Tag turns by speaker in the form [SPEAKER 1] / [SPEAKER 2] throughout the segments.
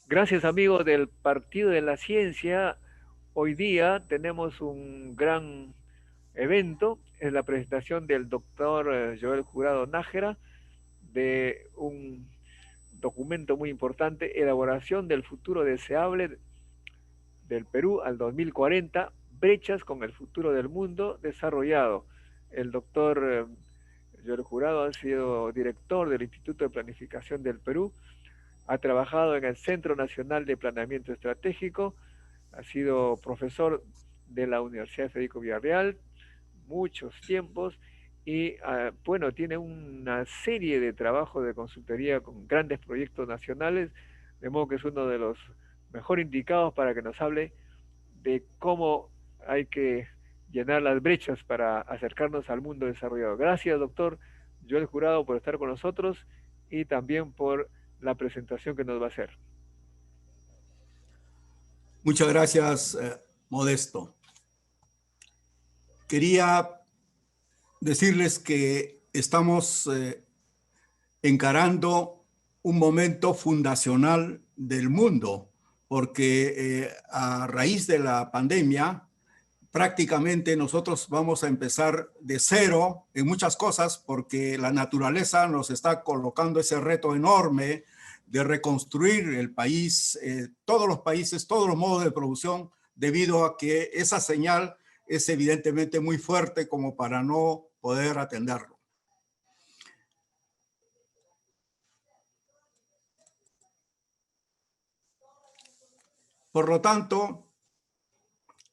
[SPEAKER 1] Gracias amigos del Partido de la Ciencia. Hoy día tenemos un gran evento, es la presentación del doctor Joel Jurado Nájera de un documento muy importante, Elaboración del futuro deseable del Perú al 2040, brechas con el futuro del mundo desarrollado. El doctor Joel Jurado ha sido director del Instituto de Planificación del Perú, ha trabajado en el Centro Nacional de Planeamiento Estratégico, ha sido profesor de la Universidad Federico Villarreal muchos tiempos y bueno, tiene una serie de trabajos de consultoría con grandes proyectos nacionales, de modo que es uno de los mejor indicados para que nos hable de cómo hay que llenar las brechas para acercarnos al mundo desarrollado. Gracias, doctor Joel Jurado, por estar con nosotros y también por la presentación que nos va a hacer.
[SPEAKER 2] Muchas gracias, Modesto. Quería decirles que estamos encarando un momento fundacional del mundo, porque a raíz de la pandemia, prácticamente nosotros vamos a empezar de cero en muchas cosas, porque la naturaleza nos está colocando ese reto enorme de reconstruir el país, todos los países, todos los modos de producción, debido a que esa señal es evidentemente muy fuerte como para no poder atenderlo. Por lo tanto,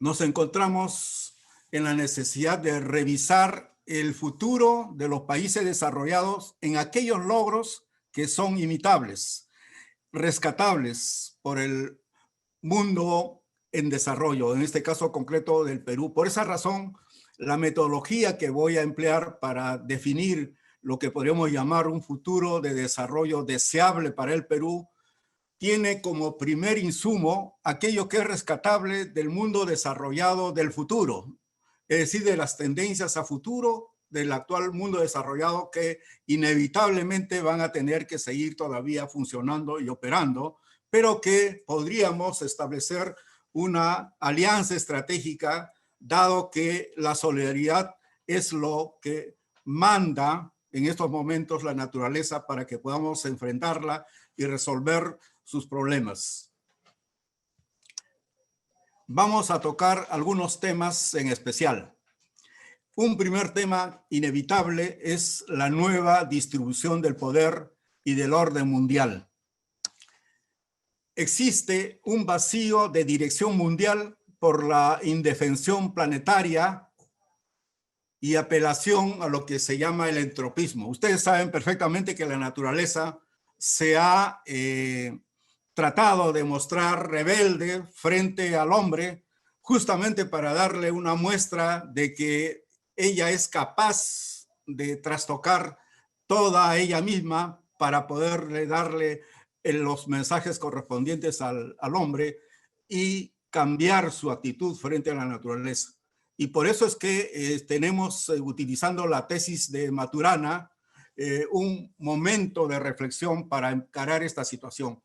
[SPEAKER 2] nos encontramos en la necesidad de revisar el futuro de los países desarrollados en aquellos logros que son imitables, rescatables por el mundo en desarrollo, en este caso concreto del Perú. Por esa razón, la metodología que voy a emplear para definir lo que podríamos llamar un futuro de desarrollo deseable para el Perú tiene como primer insumo aquello que es rescatable del mundo desarrollado del futuro, es decir, de las tendencias a futuro del actual mundo desarrollado que inevitablemente van a tener que seguir todavía funcionando y operando, pero que podríamos establecer una alianza estratégica, dado que la solidaridad es lo que manda en estos momentos la naturaleza para que podamos enfrentarla y resolver sus problemas. Vamos a tocar algunos temas en especial. Un primer tema inevitable es la nueva distribución del poder y del orden mundial. Existe un vacío de dirección mundial por la indefensión planetaria y apelación a lo que se llama el entropismo. Ustedes saben perfectamente que la naturaleza se ha tratado de mostrar rebelde frente al hombre, justamente para darle una muestra de que ella es capaz de trastocar toda ella misma para poderle darle los mensajes correspondientes al hombre y cambiar su actitud frente a la naturaleza. Y por eso es que tenemos, utilizando la tesis de Maturana, un momento de reflexión para encarar esta situación.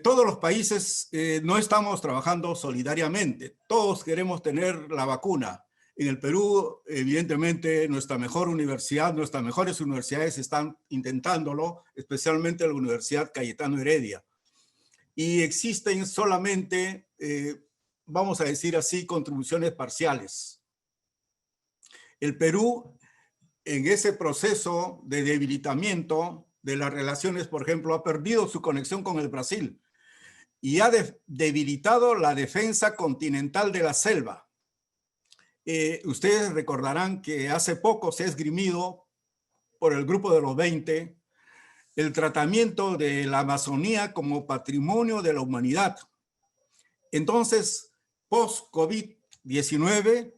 [SPEAKER 2] Todos los países no estamos trabajando solidariamente. Todos queremos tener la vacuna. En el Perú, evidentemente, nuestra mejor universidad, nuestras mejores universidades están intentándolo, especialmente la Universidad Cayetano Heredia. Y existen solamente, vamos a decir así, contribuciones parciales. El Perú, en ese proceso de debilitamiento de las relaciones, por ejemplo, ha perdido su conexión con el Brasil y ha debilitado la defensa continental de la selva. Ustedes recordarán que hace poco se ha esgrimido por el Grupo de los 20 el tratamiento de la Amazonía como patrimonio de la humanidad. Entonces, post-COVID-19,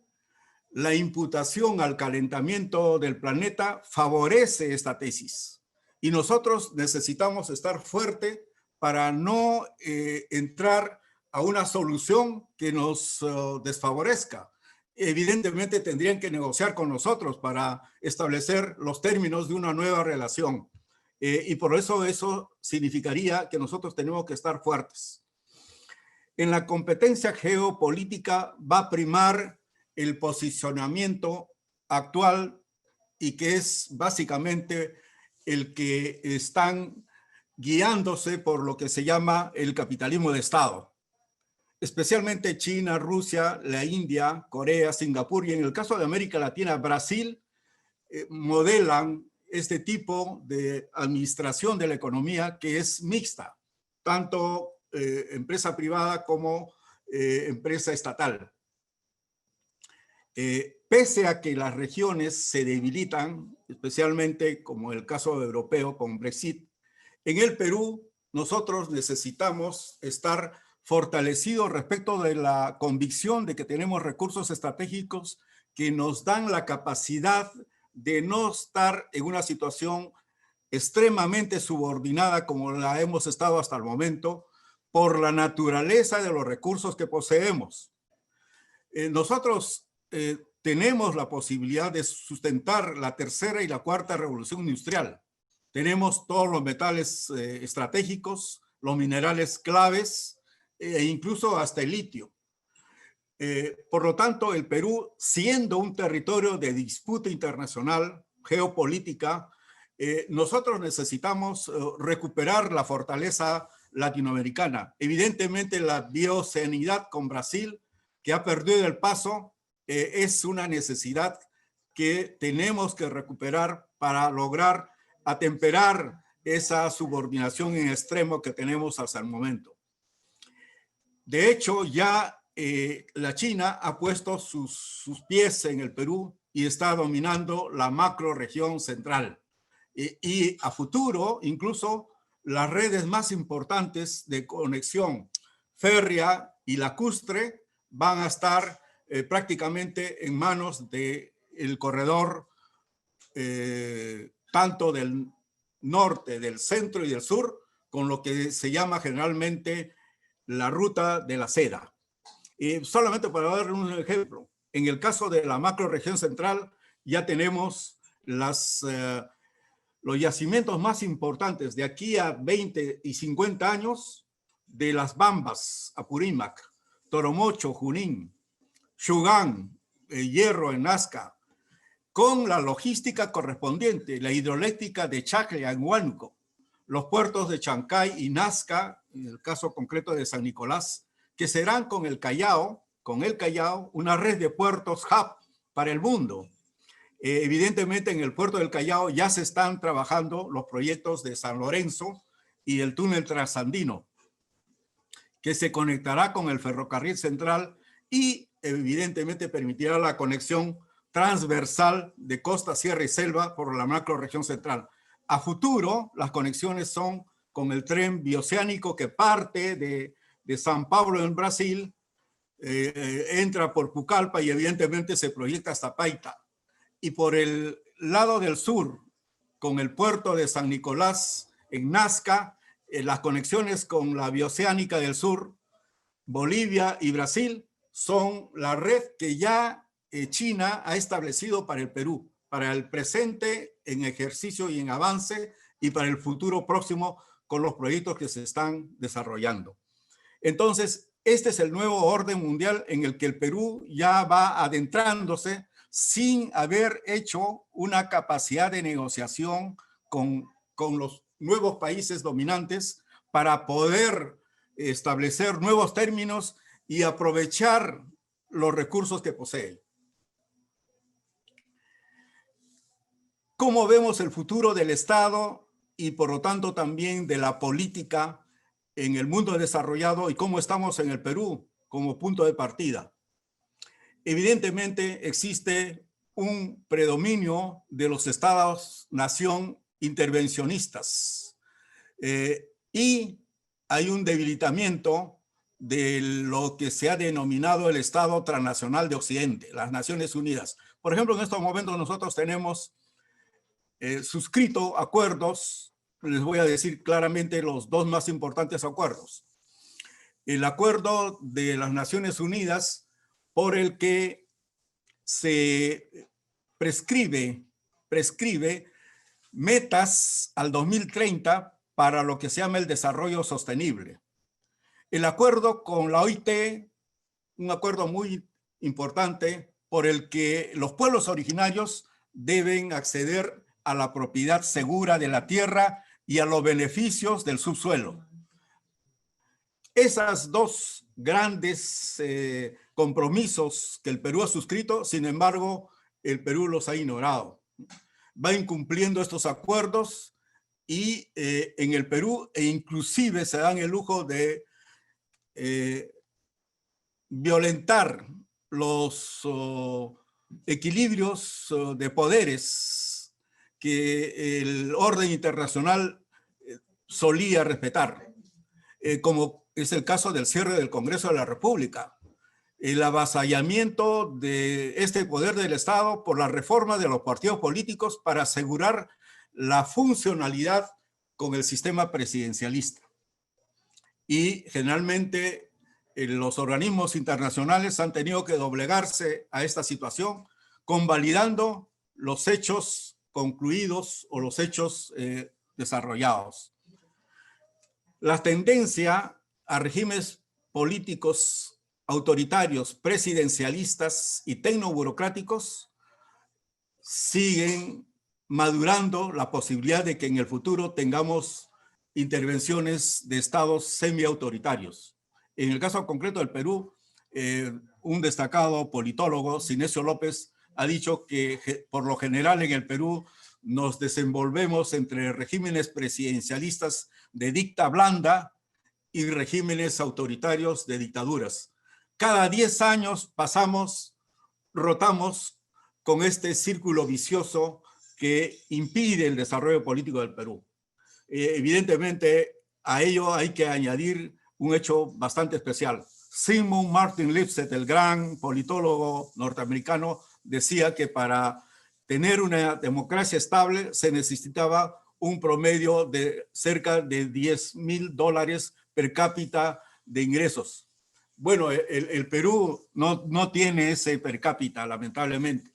[SPEAKER 2] la imputación al calentamiento del planeta favorece esta tesis. Y nosotros necesitamos estar fuerte para no entrar a una solución que nos desfavorezca. Evidentemente tendrían que negociar con nosotros para establecer los términos de una nueva relación. y por eso significaría que nosotros tenemos que estar fuertes. En la competencia geopolítica va a primar el posicionamiento actual y que es básicamente el que están guiándose por lo que se llama el capitalismo de Estado. Especialmente China, Rusia, la India, Corea, Singapur y en el caso de América Latina, Brasil, modelan este tipo de administración de la economía que es mixta, tanto empresa privada como empresa estatal. Pese a que las regiones se debilitan, especialmente como el caso europeo con Brexit, en el Perú nosotros necesitamos estar fortalecidos respecto de la convicción de que tenemos recursos estratégicos que nos dan la capacidad de no estar en una situación extremadamente subordinada como la hemos estado hasta el momento por la naturaleza de los recursos que poseemos. Nosotros tenemos la posibilidad de sustentar la tercera y la cuarta revolución industrial. Tenemos todos los metales estratégicos, los minerales claves e incluso hasta el litio. Por lo tanto, el Perú, siendo un territorio de disputa internacional, geopolítica, nosotros necesitamos recuperar la fortaleza latinoamericana. Evidentemente, la bioceanidad con Brasil, que ha perdido el paso, es una necesidad que tenemos que recuperar para lograr atemperar esa subordinación en extremo que tenemos hasta el momento. De hecho, ya la China ha puesto sus pies en el Perú y está dominando la macro-región central. Y a futuro, incluso las redes más importantes de conexión férrea y lacustre van a estar prácticamente en manos del corredor tanto del norte, del centro y del sur, con lo que se llama generalmente la ruta de la seda. Y solamente para dar un ejemplo, en el caso de la macro-región central ya tenemos los yacimientos más importantes de aquí a 20 y 50 años de las Bambas, Apurímac, Toromocho, Junín, Xugán, Hierro en Nazca, con la logística correspondiente, la hidroeléctrica de Chacla en Huánuco, los puertos de Chancay y Nazca, en el caso concreto de San Nicolás, que serán con el Callao, una red de puertos hub para el mundo. Evidentemente en el puerto del Callao ya se están trabajando los proyectos de San Lorenzo y el túnel trasandino, que se conectará con el ferrocarril central y evidentemente permitirá la conexión transversal de costa, sierra y selva por la macro-región central. A futuro, las conexiones son con el tren bioceánico que parte de San Pablo en Brasil, entra por Pucallpa y evidentemente se proyecta hasta Paita. Y por el lado del sur, con el puerto de San Nicolás en Nazca, las conexiones con la bioceánica del sur, Bolivia y Brasil, son la red que ya China ha establecido para el Perú, para el presente en ejercicio y en avance y para el futuro próximo con los proyectos que se están desarrollando. Entonces, este es el nuevo orden mundial en el que el Perú ya va adentrándose sin haber hecho una capacidad de negociación con los nuevos países dominantes para poder establecer nuevos términos y aprovechar los recursos que posee. ¿Cómo vemos el futuro del Estado y por lo tanto también de la política en el mundo desarrollado y cómo estamos en el Perú como punto de partida? Evidentemente existe un predominio de los estados-nación intervencionistas y hay un debilitamiento de lo que se ha denominado el Estado transnacional de Occidente, las Naciones Unidas. Por ejemplo, en estos momentos nosotros tenemos suscrito acuerdos, les voy a decir claramente los dos más importantes acuerdos. El acuerdo de las Naciones Unidas por el que se prescribe metas al 2030 para lo que se llama el desarrollo sostenible. El acuerdo con la OIT, un acuerdo muy importante por el que los pueblos originarios deben acceder a la propiedad segura de la tierra y a los beneficios del subsuelo. Esas dos grandes compromisos que el Perú ha suscrito, sin embargo, el Perú los ha ignorado. Va incumpliendo estos acuerdos y en el Perú inclusive se dan el lujo de violentar los equilibrios de poderes que el orden internacional solía respetar, como es el caso del cierre del Congreso de la República, el avasallamiento de este poder del Estado por la reforma de los partidos políticos para asegurar la funcionalidad con el sistema presidencialista. Y generalmente los organismos internacionales han tenido que doblegarse a esta situación, convalidando los hechos concluidos o los hechos desarrollados. La tendencia a regímenes políticos autoritarios, presidencialistas y tecnoburocráticos siguen madurando la posibilidad de que en el futuro tengamos intervenciones de estados semiautoritarios. En el caso concreto del Perú, un destacado politólogo, Sinesio López, ha dicho que por lo general en el Perú nos desenvolvemos entre regímenes presidencialistas de dicta blanda y regímenes autoritarios de dictaduras. Cada 10 años rotamos con este círculo vicioso que impide el desarrollo político del Perú. Evidentemente, a ello hay que añadir un hecho bastante especial. Sigmund Martin Lipset, el gran politólogo norteamericano, decía que para tener una democracia estable se necesitaba un promedio de cerca de $10,000 per cápita de ingresos. Bueno, el Perú no tiene ese per cápita, lamentablemente.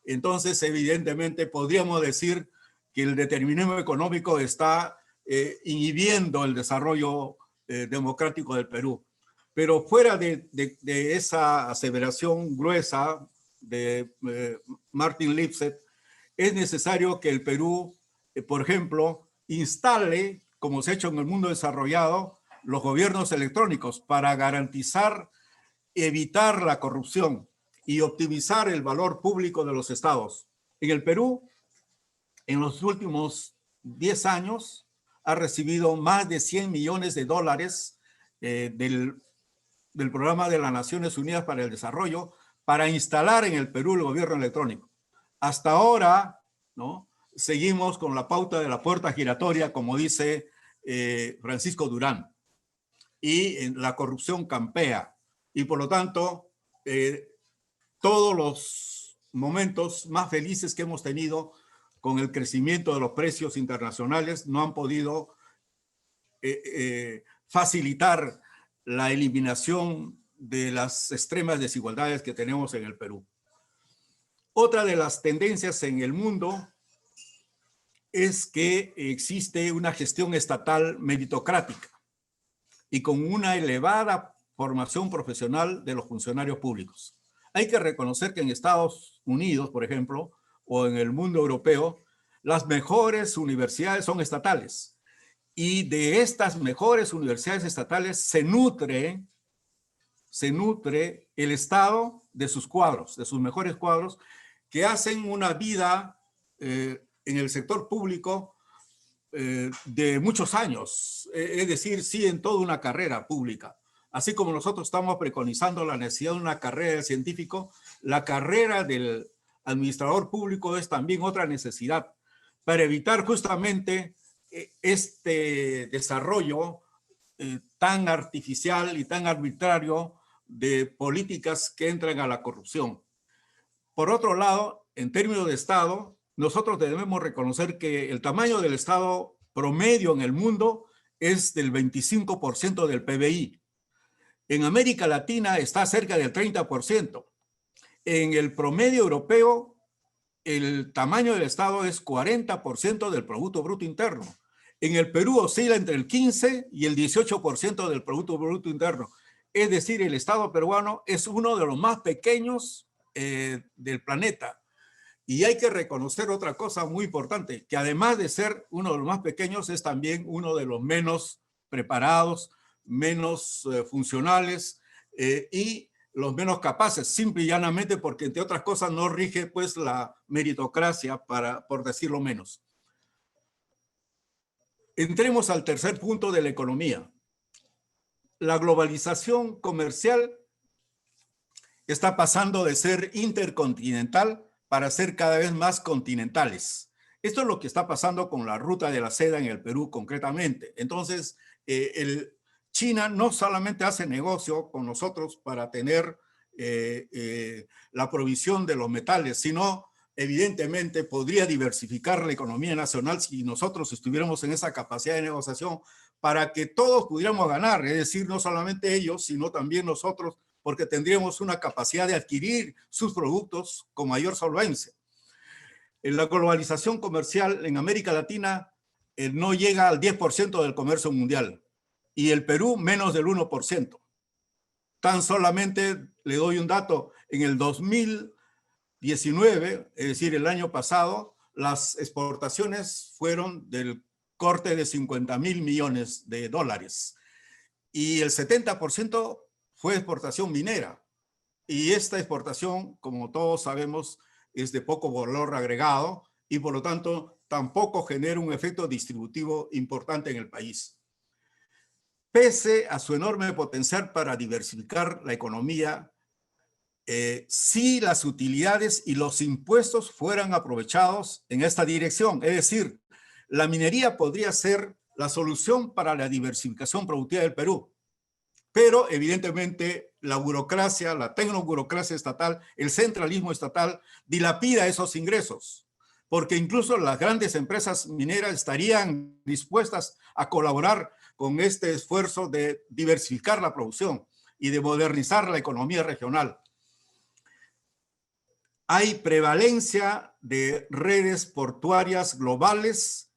[SPEAKER 2] Entonces, evidentemente, podríamos decir que el determinismo económico está inhibiendo el desarrollo democrático del Perú. Pero fuera de esa aseveración gruesa de Martin Lipset, es necesario que el Perú, por ejemplo, instale, como se ha hecho en el mundo desarrollado, los gobiernos electrónicos para garantizar, evitar la corrupción y optimizar el valor público de los estados. En el Perú, en los últimos 10 años, ha recibido más de $100 millones del Programa de las Naciones Unidas para el Desarrollo para instalar en el Perú el gobierno electrónico. Hasta ahora, ¿no?, seguimos con la pauta de la puerta giratoria, como dice Francisco Durán, y la corrupción campea. Y por lo tanto, todos los momentos más felices que hemos tenido con el crecimiento de los precios internacionales no han podido facilitar la eliminación de las extremas desigualdades que tenemos en el Perú. Otra de las tendencias en el mundo es que existe una gestión estatal meritocrática y con una elevada formación profesional de los funcionarios públicos. Hay que reconocer que en Estados Unidos, por ejemplo, o en el mundo europeo, las mejores universidades son estatales. Y de estas mejores universidades estatales se nutre el Estado de sus cuadros, de sus mejores cuadros, que hacen una vida en el sector público de muchos años, es decir, siguen toda una carrera pública. Así como nosotros estamos preconizando la necesidad de una carrera del científico, la carrera del administrador público es también otra necesidad para evitar justamente este desarrollo tan artificial y tan arbitrario de políticas que entran a la corrupción. Por otro lado, en términos de Estado, nosotros debemos reconocer que el tamaño del Estado promedio en el mundo es del 25% del PBI. En América Latina está cerca del 30%. En el promedio europeo el tamaño del Estado es 40% del Producto Bruto Interno. En el Perú oscila entre el 15 y el 18% del Producto Bruto Interno. Es decir, el Estado peruano es uno de los más pequeños del planeta. Y hay que reconocer otra cosa muy importante, que además de ser uno de los más pequeños, es también uno de los menos preparados, menos funcionales y los menos capaces, simple y llanamente porque, entre otras cosas, no rige pues la meritocracia, por decirlo menos. Entremos al tercer punto de la economía. La globalización comercial está pasando de ser intercontinental para ser cada vez más continentales. Esto es lo que está pasando con la ruta de la seda en el Perú concretamente. Entonces, China no solamente hace negocio con nosotros para tener la provisión de los metales, sino evidentemente podría diversificar la economía nacional si nosotros estuviéramos en esa capacidad de negociación para que todos pudiéramos ganar, es decir, no solamente ellos, sino también nosotros, porque tendríamos una capacidad de adquirir sus productos con mayor solvencia. La globalización comercial en América Latina no llega al 10% del comercio mundial y el Perú menos del 1%. Tan solamente le doy un dato, en el 2019, es decir, el año pasado, las exportaciones fueron del corte de 50.000 millones de dólares y el 70% fue exportación minera. Y esta exportación, como todos sabemos, es de poco valor agregado y por lo tanto tampoco genera un efecto distributivo importante en el país. Pese a su enorme potencial para diversificar la economía, si las utilidades y los impuestos fueran aprovechados en esta dirección, es decir, la minería podría ser la solución para la diversificación productiva del Perú. Pero evidentemente la burocracia, la tecnoburocracia estatal, el centralismo estatal dilapida esos ingresos, porque incluso las grandes empresas mineras estarían dispuestas a colaborar con este esfuerzo de diversificar la producción y de modernizar la economía regional. Hay prevalencia de redes portuarias globales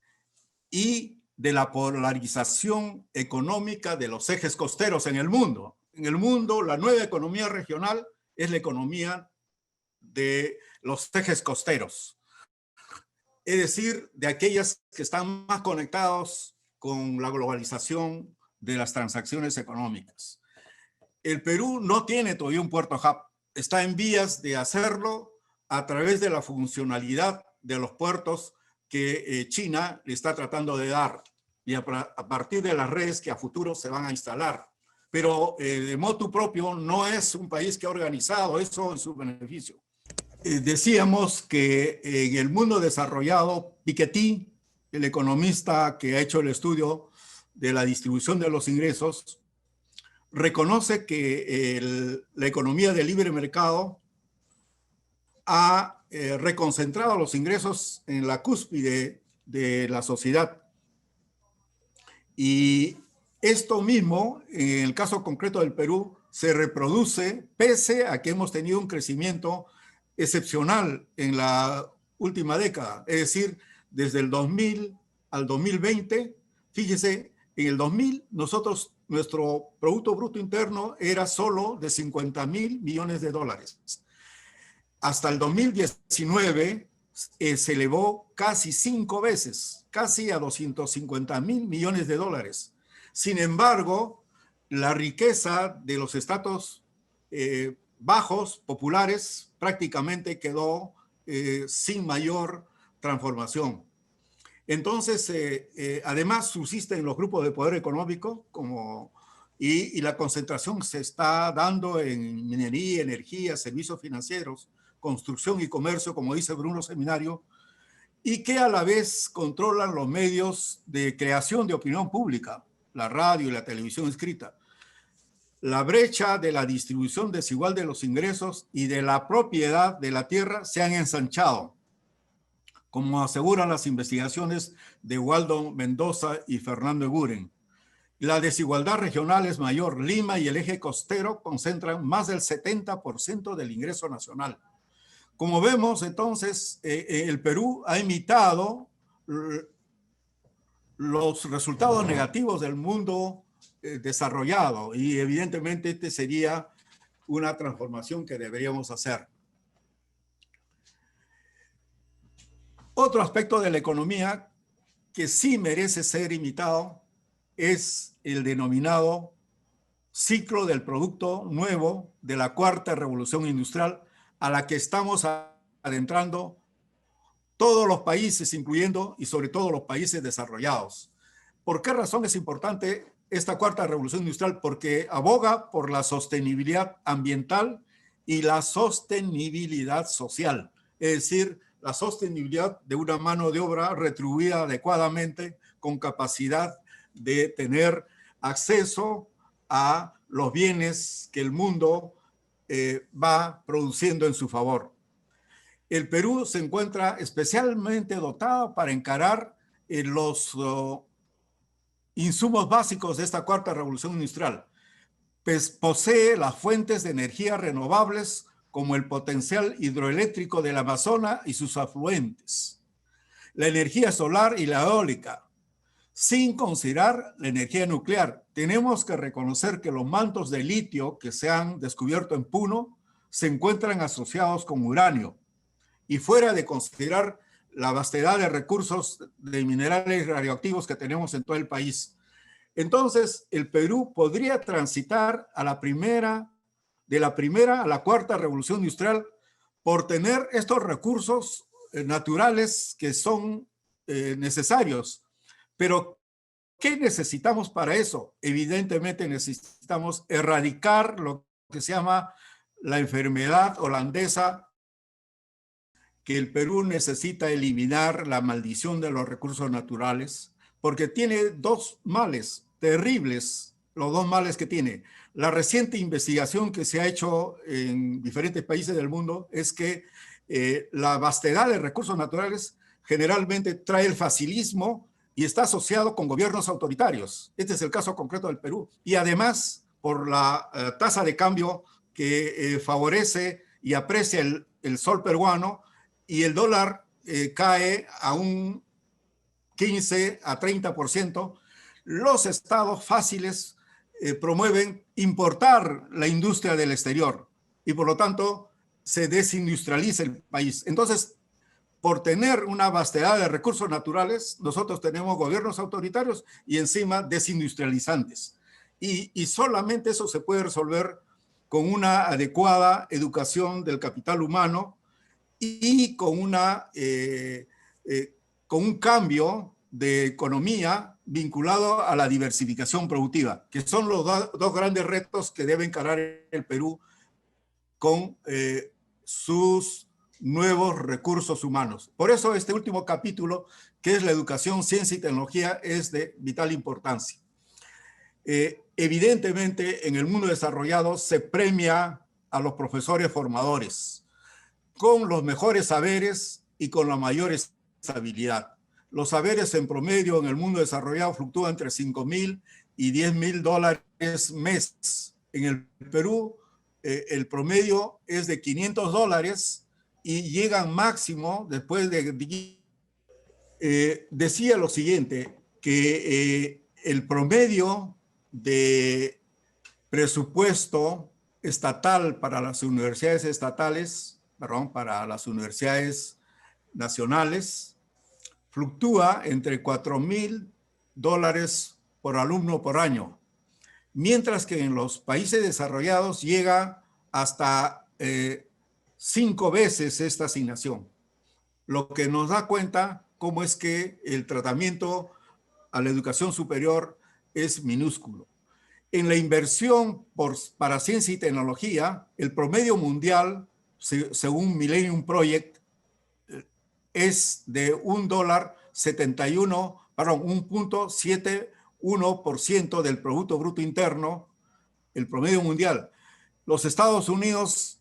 [SPEAKER 2] y de la polarización económica de los ejes costeros en el mundo. En el mundo, la nueva economía regional es la economía de los ejes costeros, es decir, de aquellas que están más conectados con la globalización de las transacciones económicas. El Perú no tiene todavía un puerto hub, está en vías de hacerlo a través de la funcionalidad de los puertos que China le está tratando de dar y a partir de las redes que a futuro se van a instalar. Pero de motu propio no es un país que ha organizado eso en su beneficio. Decíamos que en el mundo desarrollado, Piketty, el economista que ha hecho el estudio de la distribución de los ingresos, reconoce que la economía de libre mercado ha reconcentrado los ingresos en la cúspide de la sociedad. Y esto mismo, en el caso concreto del Perú, se reproduce pese a que hemos tenido un crecimiento excepcional en la última década. Es decir, desde el 2000 al 2020, fíjese, en el 2000 nuestro Producto Bruto Interno era solo de 50.000 millones de dólares. Hasta el 2019 se elevó casi 5 veces, casi a 250.000 millones de dólares. Sin embargo, la riqueza de los estratos bajos, populares, prácticamente quedó sin mayor transformación. Entonces, además subsisten los grupos de poder económico y la concentración se está dando en minería, energía, servicios financieros, construcción y comercio, como dice Bruno Seminario, y que a la vez controlan los medios de creación de opinión pública, la radio y la televisión escrita. La brecha de la distribución desigual de los ingresos y de la propiedad de la tierra se han ensanchado, como aseguran las investigaciones de Waldo Mendoza y Fernando Eguren. La desigualdad regional es mayor. Lima y el eje costero concentran más del 70% del ingreso nacional. Como vemos, entonces, el Perú ha imitado los resultados negativos del mundo desarrollado y evidentemente este sería una transformación que deberíamos hacer. Otro aspecto de la economía que sí merece ser imitado es el denominado ciclo del producto nuevo de la cuarta revolución industrial a la que estamos adentrando todos los países, incluyendo y sobre todo los países desarrollados. ¿Por qué razón es importante esta cuarta revolución industrial? Porque aboga por la sostenibilidad ambiental y la sostenibilidad social, es decir, la sostenibilidad de una mano de obra retribuida adecuadamente con capacidad de tener acceso a los bienes que el mundo va produciendo en su favor. El Perú se encuentra especialmente dotado para encarar los insumos básicos de esta cuarta revolución industrial. Pues posee las fuentes de energía renovables como el potencial hidroeléctrico del Amazonas y sus afluentes, la energía solar y la eólica, sin considerar la energía nuclear. Tenemos que reconocer que los mantos de litio que se han descubierto en Puno se encuentran asociados con uranio, y fuera de considerar la vastedad de recursos de minerales radioactivos que tenemos en todo el país. Entonces, el Perú podría transitar a de la primera a la cuarta revolución industrial por tener estos recursos naturales que son necesarios. Pero, ¿qué necesitamos para eso? Evidentemente necesitamos erradicar lo que se llama la enfermedad holandesa, que el Perú necesita eliminar la maldición de los recursos naturales, porque tiene dos males terribles, los dos males que tiene. La reciente investigación que se ha hecho en diferentes países del mundo es que la vastedad de recursos naturales generalmente trae el facilismo y está asociado con gobiernos autoritarios. Este es el caso concreto del Perú. Y además, por la tasa de cambio que favorece y aprecia el sol peruano, y el dólar cae a un 15 a 30%, los estados fáciles promueven importar la industria del exterior y por lo tanto se desindustrializa el país. Entonces, por tener una vastedad de recursos naturales, nosotros tenemos gobiernos autoritarios y encima desindustrializantes. Y solamente eso se puede resolver con una adecuada educación del capital humano y con un cambio de economía vinculado a la diversificación productiva, que son los dos grandes retos que debe encarar el Perú con sus nuevos recursos humanos. Por eso este último capítulo, que es la educación, ciencia y tecnología, es de vital importancia. Evidentemente, en el mundo desarrollado se premia a los profesores formadores con los mejores saberes y con la mayor estabilidad. Los saberes en promedio en el mundo desarrollado fluctúan entre $5,000 y $10,000 mes. En el Perú, el promedio es de $500 y llegan máximo después de... decía lo siguiente, que el promedio de presupuesto estatal para las universidades estatales, para las universidades nacionales, fluctúa entre $4,000 por alumno por año, mientras que en los países desarrollados llega hasta 5 veces esta asignación, lo que nos da cuenta cómo es que el tratamiento a la educación superior es minúsculo. En la inversión para ciencia y tecnología, el promedio mundial, según Millennium Project, es de $1.71% del Producto Bruto Interno, el promedio mundial. Los Estados Unidos,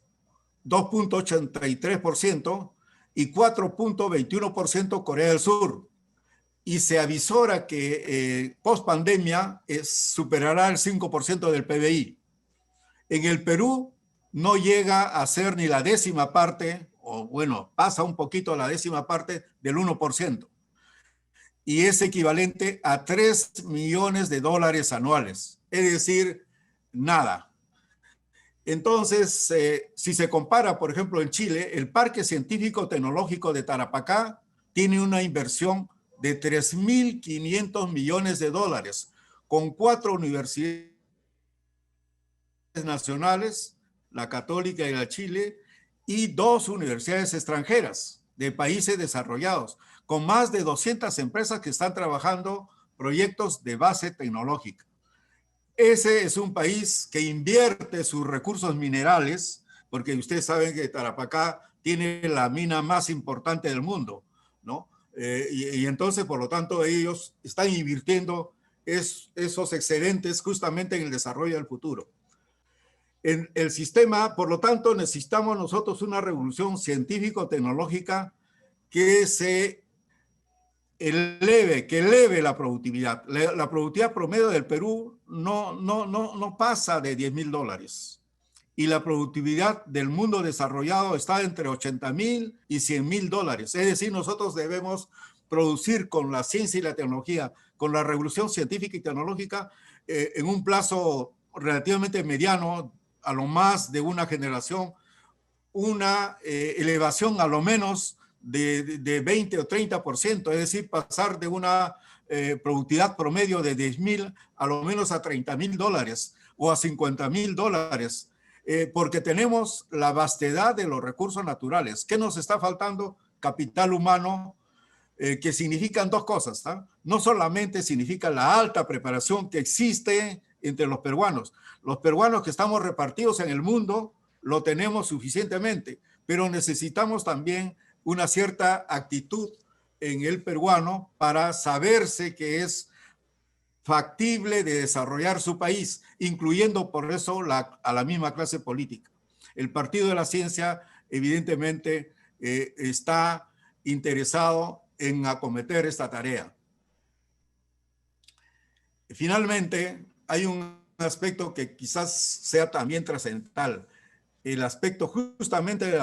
[SPEAKER 2] 2.83% y 4.21% Corea del Sur. Y se avisora que post pandemia superará el 5% del PBI. En el Perú no llega a ser ni la 10ª parte o bueno, pasa un poquito a la décima parte del 1%. Y es equivalente a 3 millones de dólares anuales. Es decir, nada. Entonces, si se compara, por ejemplo, en Chile, el Parque Científico Tecnológico de Tarapacá tiene una inversión de 3.500 millones de dólares, con 4 universidades nacionales, la Católica y la Chile, y 2 universidades extranjeras de países desarrollados, con más de 200 empresas que están trabajando proyectos de base tecnológica. Ese es un país que invierte sus recursos minerales, porque ustedes saben que Tarapacá tiene la mina más importante del mundo, ¿no? Y entonces, por lo tanto, ellos están invirtiendo esos excedentes justamente en el desarrollo del futuro. En el sistema, por lo tanto, necesitamos nosotros una revolución científico-tecnológica que eleve la productividad. La productividad promedio del Perú no pasa de 10.000 dólares. Y la productividad del mundo desarrollado está entre 80.000 y 100.000 dólares. Es decir, nosotros debemos producir con la ciencia y la tecnología, con la revolución científica y tecnológica, en un plazo relativamente mediano, a lo más de una generación, una elevación a lo menos de 20 o 30%, es decir, pasar de una productividad promedio de 10.000 a lo menos a 30.000 dólares o a 50.000 dólares, porque tenemos la vastedad de los recursos naturales. ¿Qué nos está faltando? Capital humano, que significan dos cosas, ¿tá? No solamente significa la alta preparación que existe entre los peruanos. Los peruanos que estamos repartidos en el mundo lo tenemos suficientemente, pero necesitamos también una cierta actitud en el peruano para saberse que es factible de desarrollar su país, incluyendo por eso a la misma clase política. El Partido de la Ciencia, evidentemente, está interesado en acometer esta tarea. Finalmente, hay un aspecto que quizás sea también trascendental, el aspecto justamente de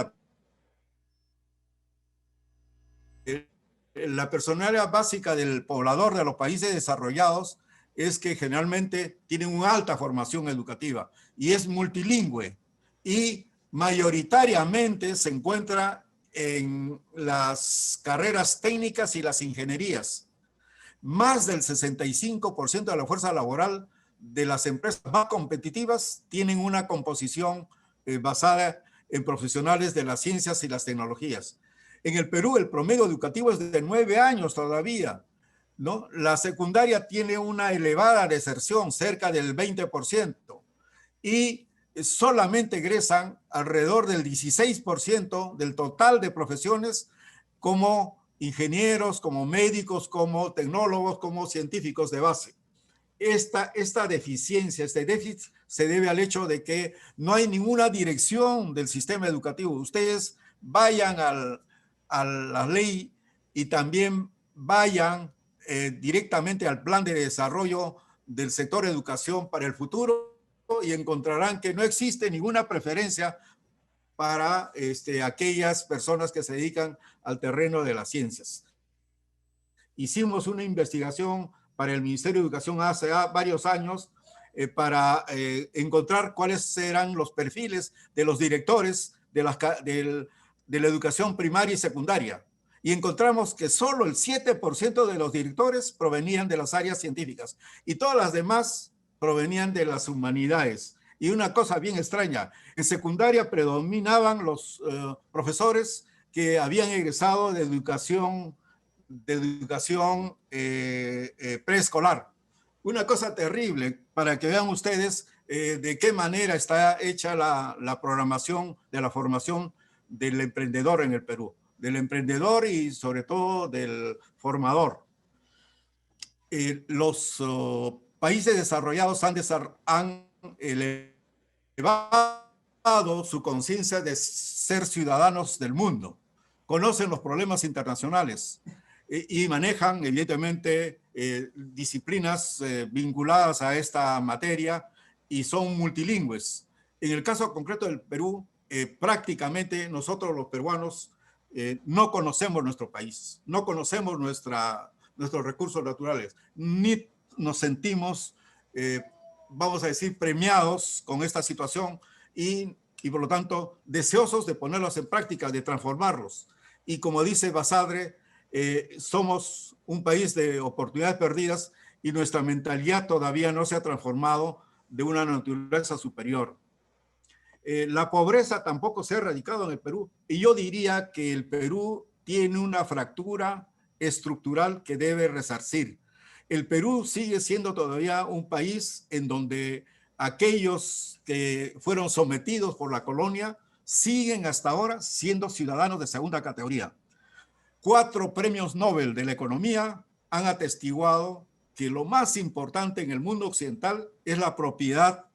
[SPEAKER 2] la personalidad básica del poblador de los países desarrollados es que generalmente tienen una alta formación educativa y es multilingüe y mayoritariamente se encuentra en las carreras técnicas y las ingenierías. Más del 65% de la fuerza laboral de las empresas más competitivas tienen una composición basada en profesionales de las ciencias y las tecnologías. En el Perú el promedio educativo es de 9 años todavía, ¿no? La secundaria tiene una elevada deserción, cerca del 20%, y solamente egresan alrededor del 16% del total de profesiones como ingenieros, como médicos, como tecnólogos, como científicos de base. Esta deficiencia, este déficit se debe al hecho de que no hay ninguna dirección del sistema educativo. Ustedes vayan a la ley y también vayan directamente al plan de desarrollo del sector educación para el futuro y encontrarán que no existe ninguna preferencia para aquellas personas que se dedican al terreno de las ciencias. Hicimos una investigación para el Ministerio de Educación hace varios años para encontrar cuáles eran los perfiles de los directores de la educación primaria y secundaria. Y encontramos que solo el 7% de los directores provenían de las áreas científicas y todas las demás provenían de las humanidades. Y una cosa bien extraña, en secundaria predominaban los profesores que habían egresado de educación preescolar. Una cosa terrible para que vean ustedes de qué manera está hecha la programación de la formación del emprendedor en el Perú, del emprendedor y sobre todo del formador. Los países desarrollados han elevado su conciencia de ser ciudadanos del mundo, conocen los problemas internacionales y manejan evidentemente disciplinas vinculadas a esta materia y son multilingües. En el caso concreto del Perú, prácticamente nosotros los peruanos no conocemos nuestro país, no conocemos nuestros recursos naturales, ni nos sentimos, vamos a decir, premiados con esta situación y por lo tanto deseosos de ponerlos en práctica, de transformarlos. Y como dice Basadre, somos un país de oportunidades perdidas y nuestra mentalidad todavía no se ha transformado de una naturaleza superior. La pobreza tampoco se ha erradicado en el Perú y yo diría que el Perú tiene una fractura estructural que debe resarcir. El Perú sigue siendo todavía un país en donde aquellos que fueron sometidos por la colonia siguen hasta ahora siendo ciudadanos de segunda categoría. 4 premios Nobel de la economía han atestiguado que lo más importante en el mundo occidental es la propiedad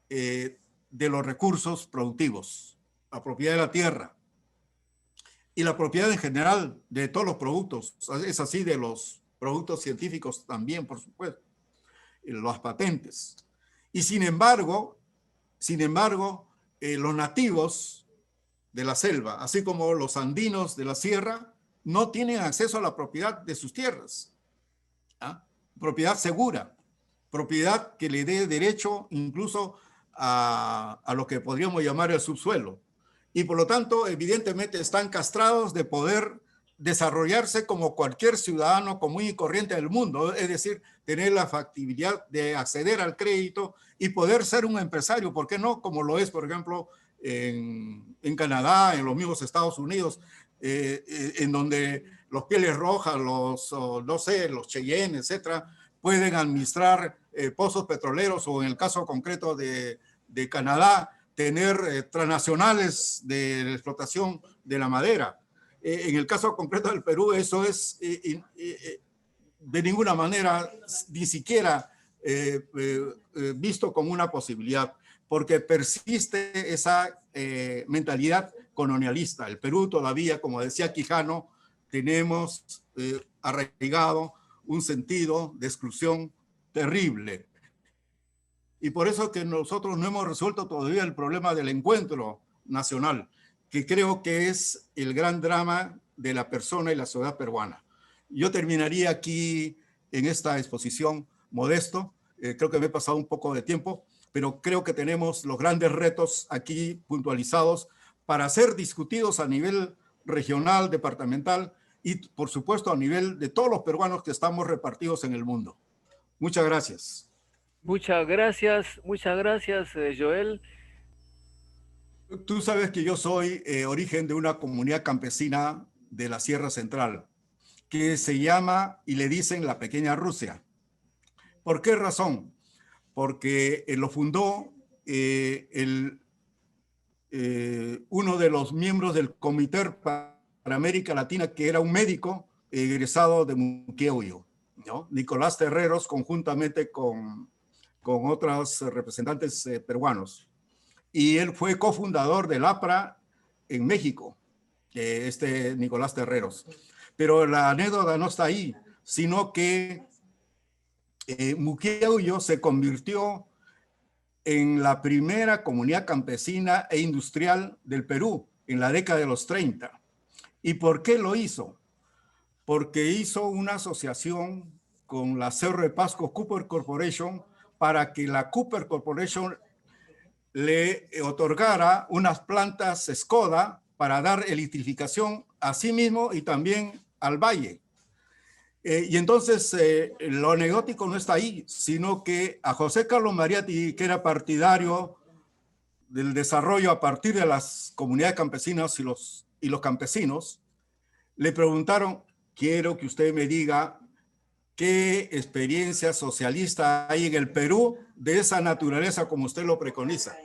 [SPEAKER 2] de los recursos productivos, la propiedad de la tierra y la propiedad en general de todos los productos. Es así de los productos científicos también, por supuesto, las patentes. Y sin embargo, los nativos de la selva, así como los andinos de la sierra, no tienen acceso a la propiedad de sus tierras. ¿Ah? Propiedad segura, propiedad que le dé derecho incluso a lo que podríamos llamar el subsuelo. Y por lo tanto, evidentemente, están castrados de poder desarrollarse como cualquier ciudadano común y corriente del mundo, es decir, tener la factibilidad de acceder al crédito y poder ser un empresario, ¿por qué no? Como lo es, por ejemplo, en Canadá, en los mismos Estados Unidos, en donde los Pieles Rojas, no sé, los Cheyenne, etcétera, pueden administrar pozos petroleros o en el caso concreto de Canadá, tener transnacionales de la explotación de la madera. En el caso concreto del Perú, eso es de ninguna manera, ni siquiera visto como una posibilidad, porque persiste esa mentalidad colonialista. El Perú todavía, como decía Quijano, tenemos arraigado un sentido de exclusión terrible. Y por eso que nosotros no hemos resuelto todavía el problema del encuentro nacional, que creo que es el gran drama de la persona y la sociedad peruana. Yo terminaría aquí en esta exposición modesto. Creo que me he pasado un poco de tiempo, pero creo que tenemos los grandes retos aquí puntualizados para ser discutidos a nivel regional, departamental y, por supuesto, a nivel de todos los peruanos que estamos repartidos en el mundo. Muchas gracias.
[SPEAKER 1] Muchas gracias, Joel.
[SPEAKER 2] Tú sabes que yo soy origen de una comunidad campesina de la Sierra Central, que se llama y le dicen la Pequeña Rusia. ¿Por qué razón? Porque lo fundó uno de los miembros del Comité para América Latina, que era un médico egresado de Muqueuyo, ¿no? Nicolás Terreros, conjuntamente con otros representantes peruanos. Y él fue cofundador del APRA en México, Nicolás Terreros. Pero la anécdota no está ahí, sino que Muqueuyo se convirtió en la primera comunidad campesina e industrial del Perú en la década de los 30. ¿Y por qué lo hizo? Porque hizo una asociación con la Cerro de Pasco Cooper Corporation para que la Cooper Corporation le otorgara unas plantas Skoda para dar electrificación a sí mismo y también al valle. Y entonces lo anecdótico no está ahí, sino que a José Carlos Mariatti, que era partidario del desarrollo a partir de las comunidades campesinas y los campesinos, le preguntaron, quiero que usted me diga qué experiencia socialista hay en el Perú de esa naturaleza como usted lo preconiza.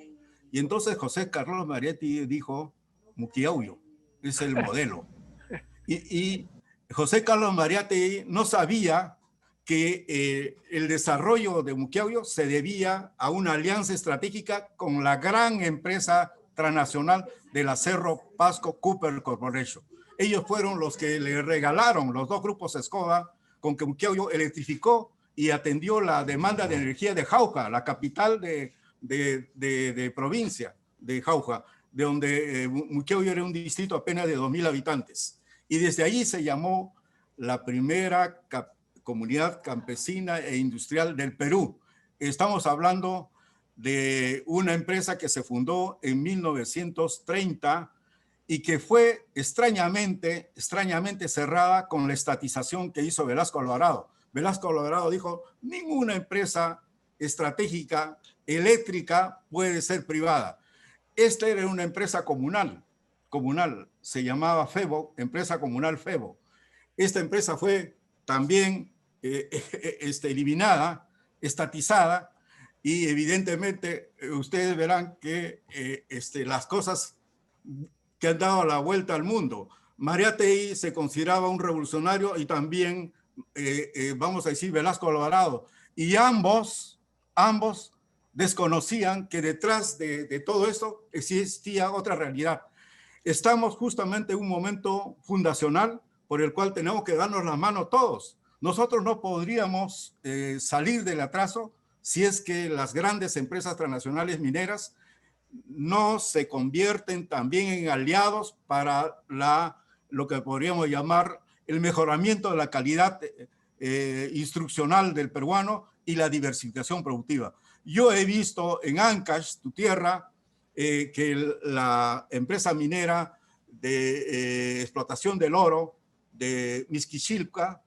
[SPEAKER 2] Y entonces José Carlos Mariatti dijo, Muqueuyo es el modelo. Y José Carlos Mariatti no sabía que el desarrollo de Muqueuyo se debía a una alianza estratégica con la gran empresa transnacional del Cerro Pasco Cooper Corporation. Ellos fueron los que le regalaron los 2 grupos Skoda con que Muqueuyo electrificó y atendió la demanda de energía de Jauja, la capital de provincia de Jauja. de donde Muqueuyo era un distrito apenas de 2.000 habitantes. Y desde allí se llamó la primera comunidad campesina e industrial del Perú. Estamos hablando de una empresa que se fundó en 1930 y que fue extrañamente cerrada con la estatización que hizo Velasco Alvarado. Velasco Alvarado dijo, ninguna empresa estratégica eléctrica puede ser privada. Esta era una empresa comunal, se llamaba FEBO, Empresa Comunal FEBO. Esta empresa fue también eliminada, estatizada, y evidentemente ustedes verán que las cosas que han dado la vuelta al mundo. Mariátegui se consideraba un revolucionario y también, vamos a decir, Velasco Alvarado. Y ambos desconocían que detrás de todo esto existía otra realidad. Estamos justamente en un momento fundacional por el cual tenemos que darnos la mano todos. Nosotros no podríamos salir del atraso si es que las grandes empresas transnacionales mineras no se convierten también en aliados para lo que podríamos llamar el mejoramiento de la calidad instruccional del peruano y la diversificación productiva. Yo he visto en Ancash, tu tierra, que la empresa minera de explotación del oro de Misquichilca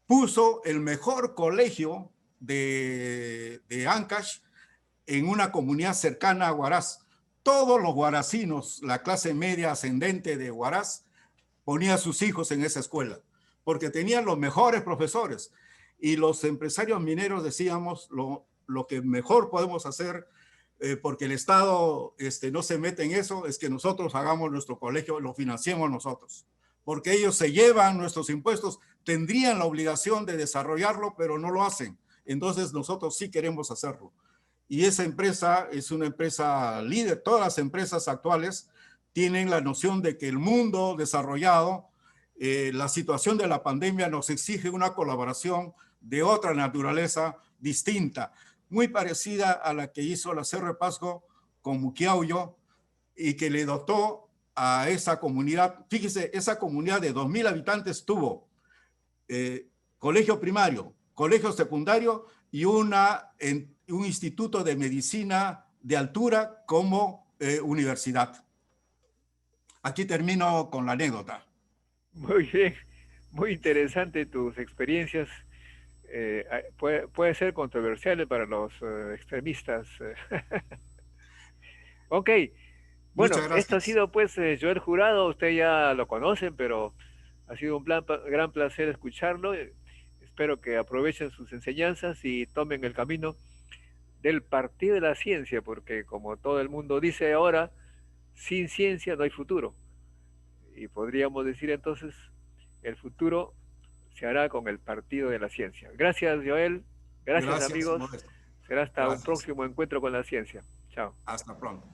[SPEAKER 2] puso el mejor colegio de Ancash en una comunidad cercana a Huaraz. Todos los huaracinos, la clase media ascendente de Huaraz, ponía a sus hijos en esa escuela, porque tenían los mejores profesores. Y los empresarios mineros decíamos, lo que mejor podemos hacer, porque el Estado no se mete en eso, es que nosotros hagamos nuestro colegio, lo financiemos nosotros. Porque ellos se llevan nuestros impuestos, tendrían la obligación de desarrollarlo, pero no lo hacen. Entonces nosotros sí queremos hacerlo. Y esa empresa es una empresa líder. Todas las empresas actuales tienen la noción de que el mundo desarrollado, la situación de la pandemia nos exige una colaboración de otra naturaleza distinta, muy parecida a la que hizo la Cerro de Pasco con Muqueuyo y que le dotó a esa comunidad. Fíjese, esa comunidad de 2.000 habitantes tuvo colegio primario, colegio secundario y un instituto de medicina de altura como universidad. Aquí termino con la anécdota.
[SPEAKER 1] Muy bien, muy interesante tus experiencias. Puede ser controversial para los extremistas. Ok, bueno, esto ha sido pues Joel Jurado, usted ya lo conocen, pero ha sido un gran placer escucharlo. Espero que aprovechen sus enseñanzas y tomen el camino del partido de la ciencia, porque como todo el mundo dice ahora, sin ciencia no hay futuro. Y podríamos decir entonces, el futuro se hará con el partido de la ciencia. Gracias, Joel. Gracias amigos. Modesto. Será hasta un próximo encuentro con la ciencia. Chao.
[SPEAKER 2] Hasta pronto.